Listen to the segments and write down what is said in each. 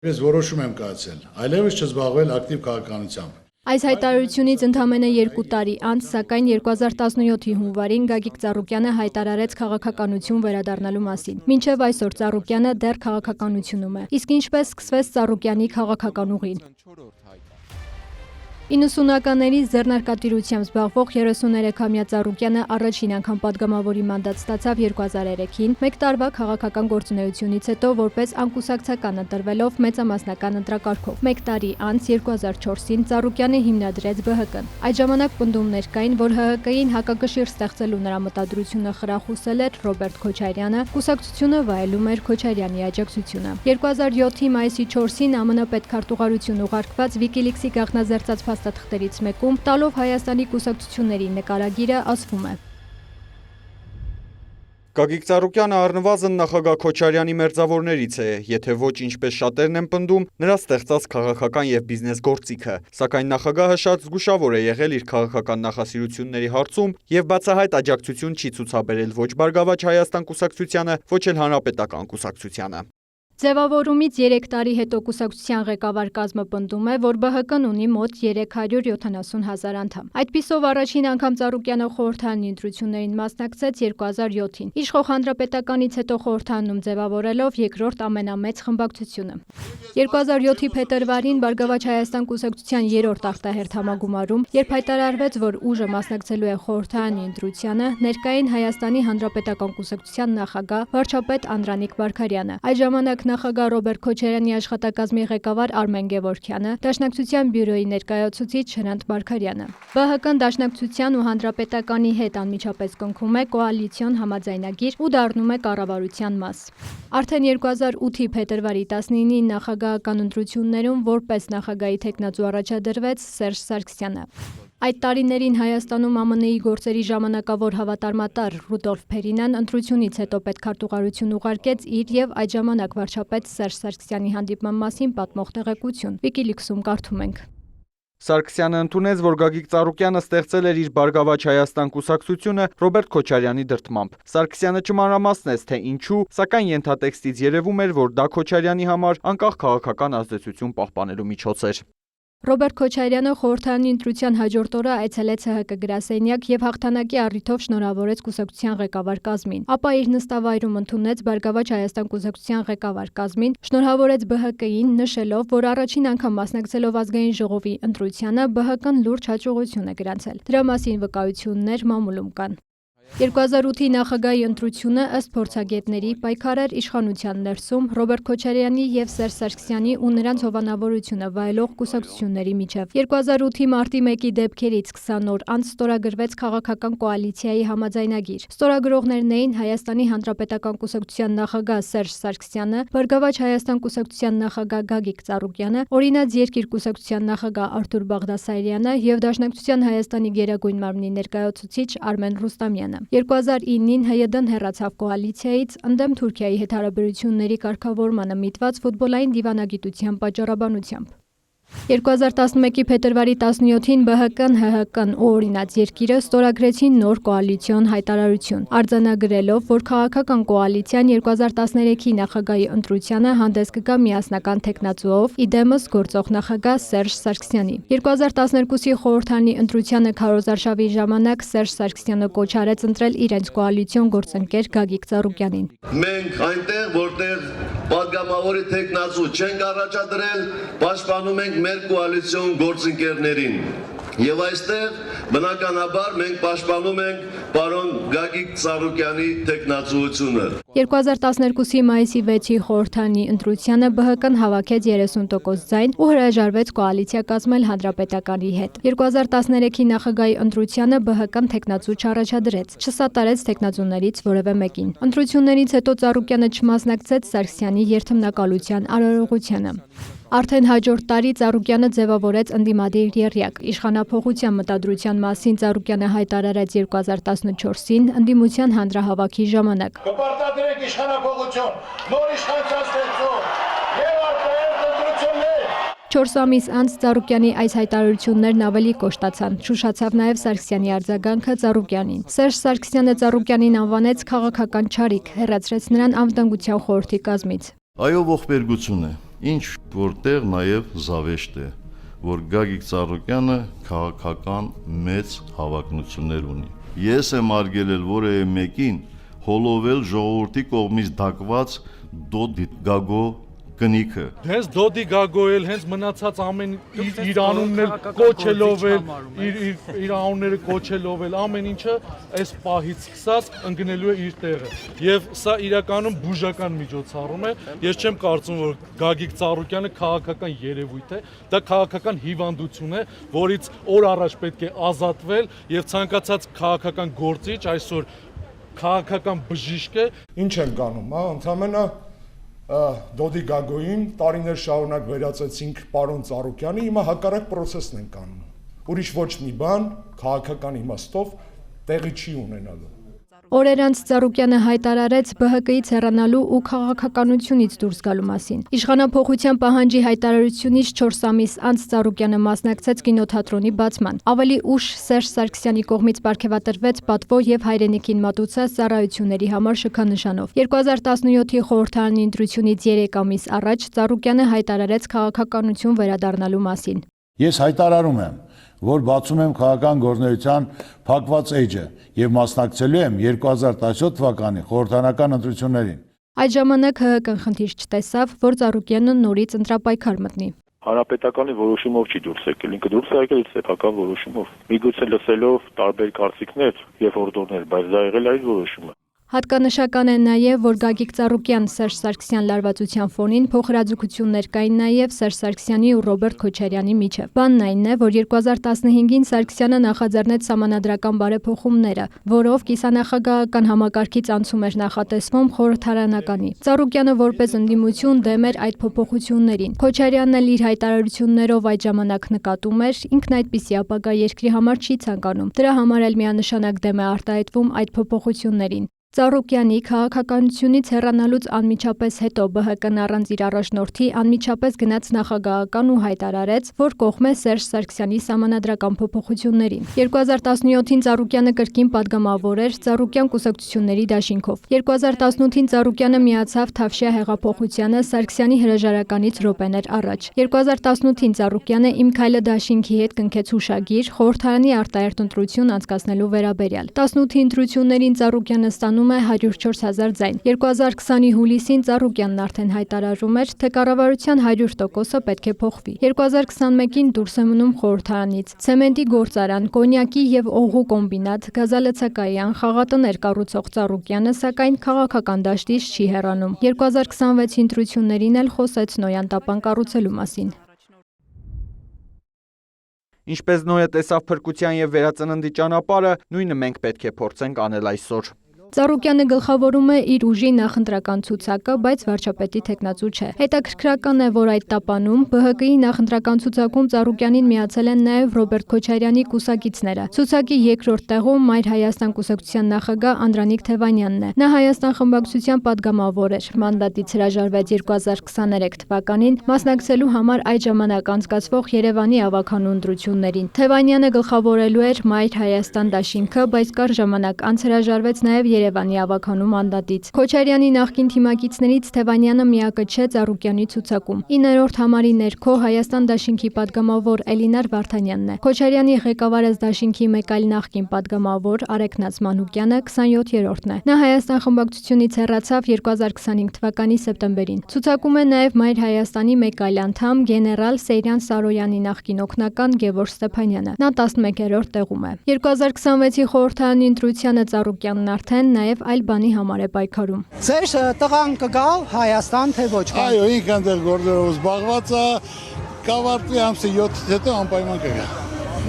Ես որոշում եմ կայացել, այլևս չզբաղվել ակտիվ քաղաքականությամբ։ Այս հայտարարությունից ընդամենը 2 տարի անց, սակայն 2017-ի հունվարին Գագիկ Ծառուկյանը հայտարարեց քաղաքականություն վերադառնալու մասին։ Մինչև այսօր Ծառուկյանը դեռ քաղաքականությունում է։ Իսկ ինչպես սկսվեց Ծառուկյանի քաղաքական ուղին։ 90-ականներից ձեռնարկատիրությամբ զբաղվող 33-ամյա Ծառուկյանը առաջին անգամ падգամավորի մանդատ ստացավ 2003-ին, մեկ տարվա քաղաքական գործունեությունից հետո որպես անկուսակցական ընտրվելով մեծամասնական ընտրակարգով։ Մեկ տարի անց 2004-ին Ծառուկյանը հիմնադրեց ԲՀԿ-ն։ Այդ ժամանակ պնդումներ կային, որ ՀՀԿ-ին հակակշիռ ստեղծելու նրա մտադրությունը խրախուսել էր Ռոբերտ Քոչարյանը, կուսակցությունը վայելում էր Քոչարյանի աջակցությունը։ 2007-ի մայիսի 4-ին ԱՄՆ պետքարտուղարություն ուղարկված Wikileaks-ի գաղտնազերծած փաստաթղթերից մեկում տալով Հայաստանի կուսակցությունների նկարագիրը ասվում է. Գագիկ Ծառուկյանը առնվազն նախագահ Քոչարյանի մերձավորներից է, եթե ոչ ինչպես շատերն են պնդում, նրա ստեղծած քաղաքական եւ բիզնես գործիքը, սակայն նախագահը շատ զգուշավոր է եղել իր քաղաքական նախասիրությունների հարցում եւ բացահայտ աջակցություն չի ցուցաբերել ոչ Բարգավաճ Հայաստան կուսակցությանը, ոչ էլ Հանրապետական կուսակցությանը։ Ձևավորումից 3 տարի հետո կուսակցության ղեկավար կազմը պնդում է, որ ԲՀԿ-ն ունի մոտ 370,000 անդամ։ Այդպիսով առաջին անգամ Ծառուկյանը խորհրդարանի ընտրություններին մասնակցեց 2007-ին, իշխող Հանրապետականից հետո խորհրդարանում ձևավորելով երկրորդ ամենամեծ խմբակցությունը։ 2007-ի փետրվարին Բարգավաճ Հայաստան կուսակցության 3-րդ ախտահերթ համագումարում, երբ հայտարարվեց, որ ուժը մասնակցելու է խորհրդարանի ընտրությանը, ներկային Հայաստանի Հանրապետական կուսակցության նախագահ վարչապետ Անդրանիկ Բարքարյանը, այդ ժամանակ նախագահ Ռոբերտ Քոչարյանի աշխատակազմի ղեկավար Արմեն Գևորգյանը, Դաշնակցության բյուրոյի ներկայացուցիչ Հրանտ Բարքարյանը։ ԲՀԿ-ն Դաշնակցության ու Հանրապետականի հետ անմիջապես կնքում է կոալիցիոն համաձայնագիր ու դառնում է կառավարության մաս։ Արդեն 2008-ի փետրվարի 19-ին նախագահական ընտրություններում որպես նախագահի թեկնածու առաջադրվեց Սերժ Սարգսյանը։ Այդ տարիներին Հայաստանում ԱՄՆ-ի գործերի ժամանակավոր հավատարմատար Ռուդոլֆ Փերինան ընտրությունից հետո պետքարտուղարություն ուղարկեց իր եւ այդ ժամանակ վարչապետ Սերժ Սարգսյանի հանդիպման մասին պատմող տեղեկություն։ Wikileaks-ում կարդում ենք. Սարգսյանը ընդունեց, որ Գագիկ Ծառուկյանը ստեղծել էր իր Բարգավաճ Հայաստան կուսակցությունը Ռոբերտ Քոչարյանի դրդմամբ։ Սարգսյանը չմանրամասնեց, թե ինչու, սակայն ենթատեքստից երևում էր, որ դա Քոչարյանի համար անկախ քաղաքական ազդեցություն պահպանելու միջոց էր։ Ռոբերտ Քոչարյանը խորհրդարանի ընտրության հաջորդ օրը այցելեց ՀՀԿ գրասենյակ եւ հաղթանակի առիթով շնորհավորեց կուսակցության ղեկավար կազմին, ապա իր նստավայրում ընդունեց Բարգավաճ Հայաստան կուսակցության ղեկավար կազմին, շնորհավորեց ԲՀԿ-ին, նշելով, որ առաջին անգամ մասնակցելով ազգային ժողովի ընտրությանը ԲՀԿ-ն լուրջ հաջողություն է գրանցել։ Դրա մասին վկայություններ մամուլում կան։ 2008-ի նախագահի ընտրությունը ըստ փորձագետների պայքար էր իշխանության ներսում Ռոբերտ Քոչարյանի եւ Սերժ Սարգսյանի ու նրանց հովանավորությունը վայելող կուսակցությունների միջև։ 2008-ի մարտի 1-ի դեպքերից 20 օր անց ստորագրվեց քաղաքական կոալիցիայի համաձայնագիր։ Ստորագրողներն էին Հայաստանի Հանրապետական կուսակցության նախագահ Սերժ Սարգսյանը, Բարգավաճ Հայաստան կուսակցության նախագահ Գագիկ Ծառուկյանը, Օրինաց երկիր կուսակցության նախագահ Արթուր Բաղդասարյանը եւ Դաշնակցության Հայաստանի գերագույն մարմնի ներկայացուցիչ Արմեն Ռուստամյանը։ 2009-ին ՀՅԴ-ն հեռացավ կոալիցիայից ընդդեմ Թուրքիայի հետ հարաբերությունների կարգավորմանը միտված ֆուտբոլային դիվանագիտության պատճառաբանությամբ։ 2011-ի փետրվարի 17-ին ԲՀԿ-ն, ՀՀԿ-ն ու Օրինաց երկիրը ստորագրեցին նոր կոալիցիոն հայտարարություն, արձանագրելով, որ քաղաքական կոալիցիան 2013-ի նախագահի ընտրությանը հանդես կգա միասնական թեկնածուով, իդեմս գործող նախագահ Սերժ Սարգսյանի։ 2012-ի խորհրդարանի ընտրությանը քարոզարշավի ժամանակ Սերժ Սարգսյանը կոչ արեց ընտրել իրենց կոալիցիոն գործընկեր Գագիկ Ծառուկյանին։ Մենք այնտեղ, որտեղ падգամավորի թեկնածու չենք առաջադրել, պաշտպանում ենք մեր կոալիցիոն գործընկերներին։ Եվ այստեղ բնականաբար մենք պաշտպանում ենք պարոն Գագիկ Ծառուկյանի թեկնածուությունը։ 2012-ի մայիսի 6-ի խորհրդարանի ընտրությանը ԲՀԿ-ն հավաքեց 30% ձայն ու հրաժարվեց կոալիցիա կազմել Հանրապետականի հետ։ 2013-ի նախագահի ընտրությանը ԲՀԿ-ն թեկնածու չառաջադրեց, չսատարեց թեկնածուներից որևէ մեկին։ Ընտրություններից հետո Ծառուկյանը չմասնակցեց Սարգսյանի երթմնակալության արարողությանը։ Արդեն հաջորդ տարի Ծառուկյանը ձևավորեց ընդդիմադիր եռյակ։ Իշխանափոխության մտադրության մասին Ծառուկյանը հայտարարեց 2014-ին ընդդիմության հանրահավաքի ժամանակ։ Կպարտադրենք իշխանափոխություն, նոր իշխանության ստեղծում եւ արտահայտ ընտրություններ։ 4 ամիս անց Ծառուկյանի այս հայտարարություններն ավելի կոշտացան։ Շուշացավ նաև Սարգսյանի արձագանքը Ծառուկյանին։ Սերժ Սարգսյանը Ծառուկյանին անվանեց քաղաքական չարիք, հեռացրեց նրան անվտանգության խորհրդի կազմից։ Այո, ողբերգություն է։ ինչ որտեղ նաև զավեշտ է, որ Գագիկ Ծառուկյանը քաղաքական մեծ հավակնություններ ունի։ Ես եմ արգելել որևէ մեկին հոլովել ժողովրդի կողմից դակված Դոդի Գագո կնիքը։ Հենց Դոդի Գագոել, հենց մնացած ամեն իր անուններ կոչելով էլ, իր անունները կոչելով էլ, ամեն ինչը այս պահից սկսած ընկնելու է իր տեղը։ Եվ սա իրականում բուժական միջոցառում է։ Ես չեմ կարծում, որ Գագիկ Ծառուկյանը քաղաքական երևույթ է, դա քաղաքական հիվանդություն է, որից օր առաջ պետք է ազատվել եւ ցանկացած քաղաքական գործիչ այսօր քաղաքական բժիշկ է։ Ինչ են կանում, ընդամենը Դոդի Գագոին տարիներ շարունակ վերացեցինք պարոն Ծառուկյանի, հիմա հակառակ process-ն են կանում։ Ուրիշ ոչ մի բան քաղաքական իմաստով տեղի չի ունենալու։ Օրեր անց Ծառուկյանը հայտարարեց ԲՀԿ-ից հեռանալու ու քաղաքականությունից դուրս գալու մասին։ Իշխանափոխության պահանջի հայտարարությունից 4 ամիս անց Ծառուկյանը մասնակցեց կինոթատրոնի բացման։ Ավելի ուշ Սերժ Սարգսյանի կողմից պարգևատրվեց պատվո եւ հայրենիքին մատուցած ծառայությունների համար շքանշանով։ 2017-ի խորհրդարանի ընտրությունից 3 ամիս առաջ Ծառուկյանը հայտարարեց քաղաքականություն վերադառնալու մասին։ Ես հայտարարում եմ, որ բացում եմ քաղաքական գործունեության փակված էջը եւ մասնակցելու եմ 2017 թվականի խորհրդարանական ընտրություններին։ Այդ ժամանակ ՀՀԿ-ն խնդիր չտեսավ, որ Ծառուկյանը նորից ընտրապայքար մտնի։ Հանրապետականի որոշումով չի դուրս եկել, ինքը դուրս է եկել սեփական որոշումով։ Միգուցե լսելով տարբեր կարծիքներ եւ օրդորներ, բայց դա եղել է իր որոշումը։ Հատկանշական է նաև, որ Գագիկ Ծառուկյան Սերժ Սարգսյան լարվածության ֆոնին փոխհրաձգություններ կային նաև Սերժ Սարգսյանի ու Ռոբերտ Քոչարյանի միջև։ Բանն այն է, որ 2015-ին Սարգսյանը նախաձեռնեց սահմանադրական բարեփոխումները, որով կիսանախագահական համակարգից անցում էր նախատեսվում խորհրդարանականի։ Ծառուկյանը որպես ընդդիմություն դեմ էր այդ փոփոխություններին։ Քոչարյանն էլ իր հայտարարություններով այդ ժամանակ նկատում էր, ինքն այդպիսի ապագա երկրի համար չի ցանկանում։ Դրա համար էլ միանշանակ դեմ է արտահայտվում այդ փոփոխություններին։ Ծառուկյանի քաղաքականությունից հեռանալուց անմիջապես հետո ԲՀԿ-ն առանց իր առաջնորդի անմիջապես գնաց նախագահական ու հայտարարեց, որ կողմ է Սերժ Սարգսյանի սահմանադրական փոփոխություններին։ 2017-ին Ծառուկյանը կրկին падգամավոր էր Ծառուկյան կուսակցությունների դաշինքով։ 2018-ին Ծառուկյանը միացավ Թավշյա հեղափոխությանը Սարգսյանի հրաժարականից րոպեներ առաջ։ 2018-ին Ծառուկյանը Իմ քայլը դաշինքի հետ կնքեց հուշագիր խորհրդարանի արտահերթ ընտրություն անցկացնելու վերաբերյալ։ 18-ի ընտրություններին Ծառուկյանը ստանում է 104,000 ձայն։ 2020-ի հուլիսին Ծառուկյանն արդեն հայտարարում էր, թե կառավարության 100%-ը պետք է փոխվի։ 2021-ին դուրս է մնում խորհրդարանից։ Ցեմենտի գործարան, կոնյակի եւ օղու կոմբինատ, գազալցակայան, խաղատներ կառուցող Ծառուկյանը սակայն քաղաքական դաշտից չի հեռանում։ 2026-ի ընտրություններին էլ խոսեց Նոյան տապան կառուցելու մասին։ Ինչպես Նոյը տեսավ փրկության եւ վերածննդի ճանապարհը, նույնը մենք պետք է փորձենք անել այսօր։ Ծառուկյանը գլխավորում է իր ուժի նախընտրական ցուցակը, բայց վարչապետի թեկնածու չէ։ Հետաքրքրական է, որ այդ տապանում ԲՀԿ-ի նախընտրական ցուցակում Ծառուկյանին միացել են նաև Ռոբերտ Քոչարյանի կուսակիցները։ Ցուցակի երկրորդ տեղում Մայր Հայաստան կուսակցության նախագահ Անդրանիկ Թևանյանն է։ Նա Հայաստան խմբակցության падգամավոր էր։ Մանդատից հրաժարվեց 2023 թվականին մասնակցելու համար այդ ժամանակ անցկացվող Երևանի ավականու ընտրություններին։ Թևանյանը գլխավորելու էր Մայր Հայաստան դաշինքը, բայց կար ժամանակ անց հրաժարվեց նաև Երևանի ավականու մանդատից։ Քոչարյանի նախկին թիմակիցներից Թևանյանը միակը չէ Ծառուկյանի ցուցակում։ 9-րդ համարի ներքո Հայաստան դաշինքի падգամավոր Էլինար Վարդանյանն է։ Քոչարյանի ղեկավարած դաշինքի մեկ այլ նախկին падգամավոր Արեգնաց Մանուկյանը 27-րդն է։ Նա Հայաստան խմբակցությունից հեռացավ 2025 թվականի սեպտեմբերին։ Ցուցակում է նաև Մայր Հայաստանի մեկ այլ անդամ գեներալ Սեյրան Սարոյանի նախկին օգնական Գևորգ Ստեփանյանը։ Նա 11-րդ տեղում է։ 2026-ի խորհրդարանի ընտրությանը Ծառուկյանն արդեն նաև այլ բանի համար է պայքարում։ Ձեր տղան կգա Հայաստան թե ոչ։ Այո, ինքն այնտեղ գործերով զբաղված է, կավարտվի ամսի 7-ից հետո անպայման կգա։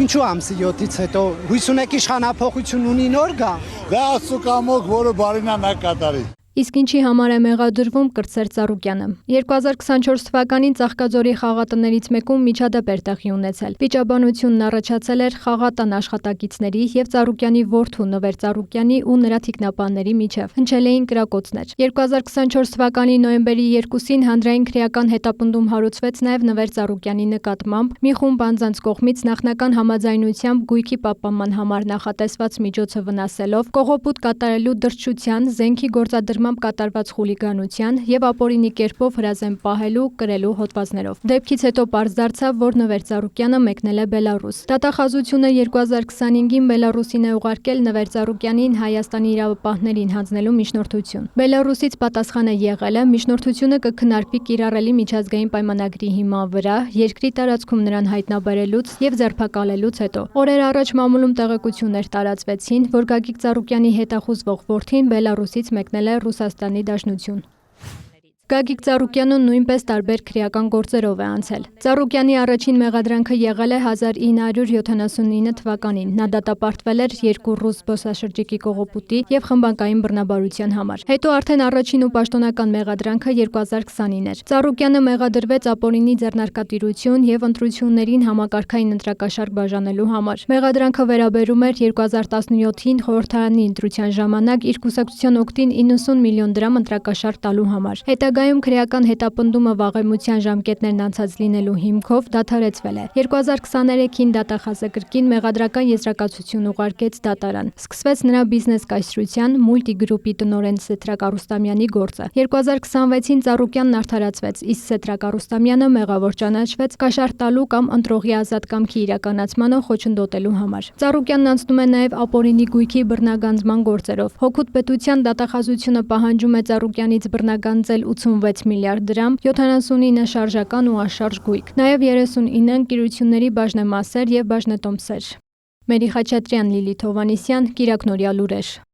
Ինչու ամսի 7-ից հետո հույս ունեք իշխանափոխություն ունի նոր գա։ Դա Աստծո կամոք, որը բարինա նա կատարի։ Իսկ ինչի համար է մեղադրվում կրտսեր Ծառուկյանը։ 2024 թվականին Ծաղկաձորի խաղատներից մեկում միջադեպ էր տեղի ունեցել։ Վիճաբանությունն առաջացել էր խաղատան աշխատակիցների եւ Ծառուկյանի որդու Նվեր Ծառուկյանի ու նրա թիկնապանների միջև։ Հնչել էին կրակոցներ։ 2024 թվականի նոյեմբերի 2-ին հանրային քրեական հետապնդում հարուցվեց նաեւ Նվեր Ծառուկյանի նկատմամբ մի խումբ անձանց կողմից նախնական համաձայնությամբ գույքի պահպանման համար նախատեսված միջոցը վնասելով կողոպուտ կատարելու դրդշության, զենքի գործադրման նկատմամբ կատարված խուլիգանության եւ ապօրինի կերպով հրազեն պահելու, կրելու հոդվածներով։ Դեպքից հետո պարզ դարձավ, որ Նվեր Ծառուկյանը մեկնել է Բելարուս։ Դատախազությունը 2025-ին Բելարուսին է ուղարկել Նվեր Ծառուկյանին Հայաստանի իրավապահներին հանձնելու միջնորդություն։ Բելարուսից պատասխանը եղել է միջնորդությունը կքննարկվի կիրառելի միջազգային պայմանագրի հիման վրա, երկրի տարածքում նրան հայտնաբերելուց եւ ձերբակալելուց հետո։ Օրեր առաջ մամուլում տեղեկություններ տարածվեցին, որ Գագիկ Ծառուկյանի հետախուզվող որդին Բելարուսից մեկնել է Ռուսաստանի Դաշնություն։ Գագիկ Ծառուկյանը նույնպես տարբեր քրեական գործերով է անցել։ Ծառուկյանի առաջին մեղադրանքը եղել է 1979 թվականին։ Նա դատապարտվել էր 2 ռուս զբոսաշրջիկի կողոպուտի եւ խմբակային բռնաբարության համար։ Հետո արդեն առաջին ու պաշտոնական մեղադրանքը 2020-ին էր։ Ծառուկյանը մեղադրվեց ապօրինի ձեռնարկատիրություն եւ ընտրություններին համակարգային ընտրակաշարք բաժանելու համար։ Մեղադրանքը վերաբերում էր 2017-ին խորհրդարանի ընտրության ժամանակ իր կուսակցության օգտին 90 միլիոն դրամ ընտրակաշարք տալու համար։ Հետագայում քրեական հետապնդումը վաղեմության ժամկետներն անցած լինելու հիմքով դադարեցվել է։ 2023-ին դատախազը կրկին մեղադրական եզրակացություն ուղարկեց դատարան։ Սկսվեց նրա բիզնես կայսրության Multi Group-ի տնօրեն Սեթրակ Արուստամյանի գործը։ 2026-ին Ծառուկյանն արդարացվեց, իսկ Սեթրակ Արուստամյանը մեղավոր ճանաչվեց կաշառք տալու կամ ընտրողի ազատ կամքի իրականացմանը խոչընդոտելու համար։ Ծառուկյանն անցնում է նաև ապօրինի գույքի բռնագանձման գործերով։ Հօգուտ պետության դատախազությունը պահանջում է Ծառուկյանից բռնագանձել 86 միլիարդ դրամ, 79 շարժական ու անշարժ գույք, նաև 39 ընկերությունների բաժնեմասեր եւ բաժնետոմսեր։ Մերի Խաչատրյան, Լիլիթ Հովհաննիսյան, Կիրակնորյա լուրեր։